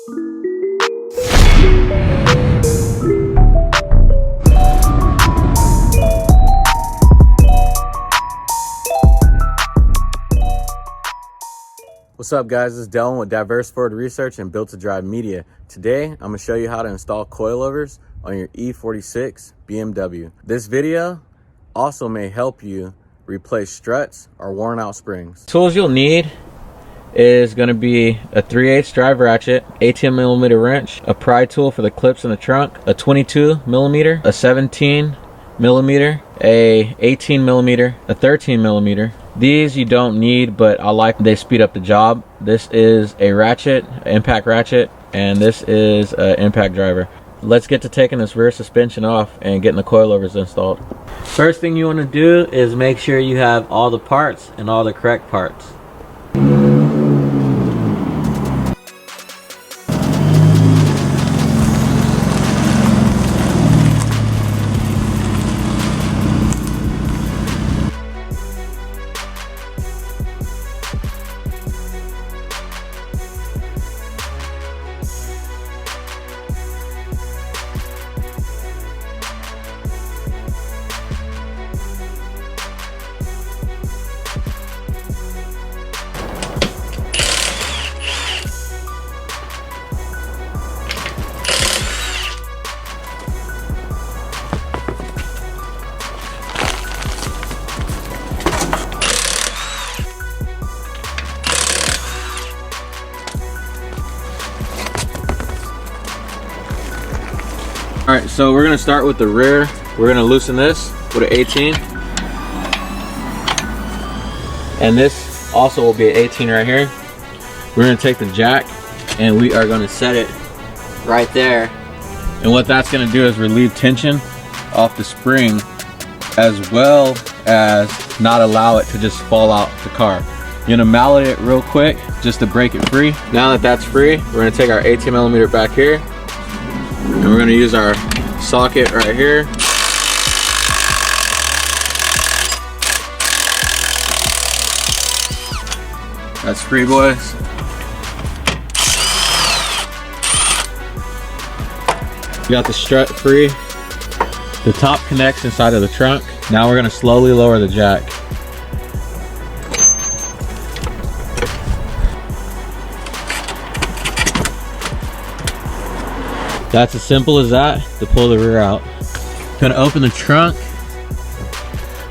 What's up guys, this is Dylan with Diverse Ford Research and Built to Drive Media. Today, I'm going to show you how to install coilovers on your E46 BMW. This video also may help you replace struts or worn out springs. Tools you'll need is going to be a 3/8 drive ratchet, 18mm wrench, a pry tool for the clips in the trunk, a 22mm, a 17mm, a 18mm, a 13mm. These you don't need, but I like they speed up the job. This is a ratchet, impact ratchet, and this is an impact driver. Let's get to taking this rear suspension off and getting the coilovers installed. First thing you want to do is make sure you have all the parts and all the correct parts. Alright, so we're going to start with the rear. We're going to loosen this with an 18. And this also will be an 18 right here. We're going to take the jack and we are going to set it right there. And what that's going to do is relieve tension off the spring, as well as not allow it to just fall out the car. You're going to mallet it real quick just to break it free. Now that that's free, we're going to take our 18mm back here. And we're going to use our socket right here. That's free, boys. You got the strut free. The top connects inside of the trunk. Now we're going to slowly lower the jack. That's as simple as that to pull the rear out. Gonna open the trunk.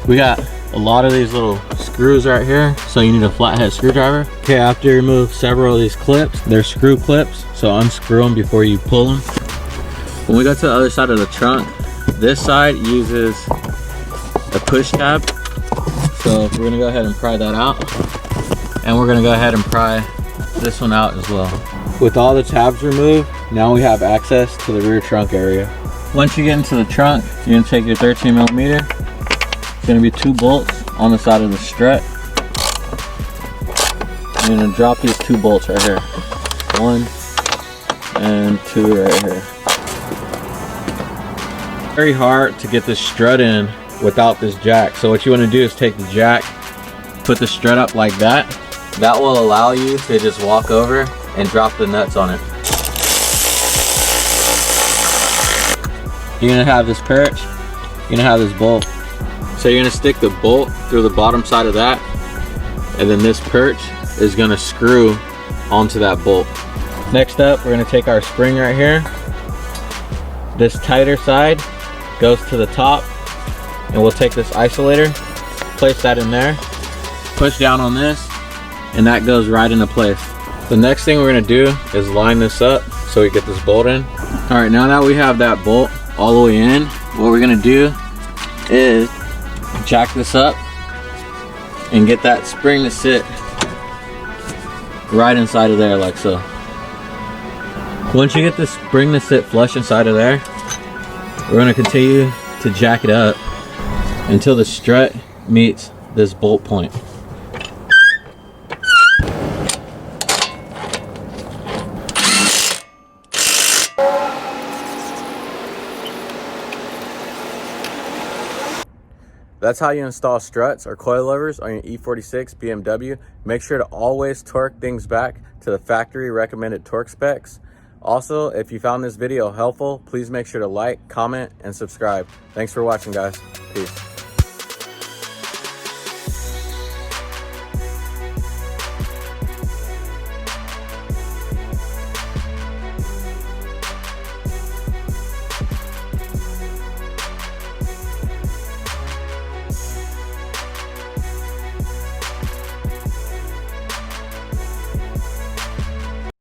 We got a lot of these little screws right here, so you need a flathead screwdriver. Okay, after you remove several of these clips, they're screw clips, so unscrew them before you pull them. When we go to the other side of the trunk, this side uses a push tab, so we're gonna go ahead and pry that out, and we're gonna go ahead and pry this one out as well. With all the tabs removed, now we have access to the rear trunk area. Once you get into the trunk, you're gonna take your 13mm. It's gonna be 2 bolts on the side of the strut. You're gonna drop these 2 bolts right here. 1 and 2 right here. Very hard to get this strut in without this jack. So what you wanna do is take the jack, put the strut up like that. That will allow you to just walk over and drop the nuts on it. You're gonna have this perch, you're gonna have this bolt. So you're gonna stick the bolt through the bottom side of that, and then this perch is gonna screw onto that bolt. Next up, we're gonna take our spring right here. This tighter side goes to the top, and we'll take this isolator, place that in there, push down on this, and that goes right into place. The next thing we're gonna do is line this up so we get this bolt in. All right, now that we have that bolt all the way in, what we're gonna do is jack this up and get that spring to sit right inside of there like so. Once you get the spring to sit flush inside of there, we're gonna continue to jack it up until the strut meets this bolt point. That's how you install struts or coilovers on your E46 BMW. Make sure to always torque things back to the factory recommended torque specs. Also, if you found this video helpful, please make sure to like, comment, and subscribe. Thanks for watching, guys. Peace.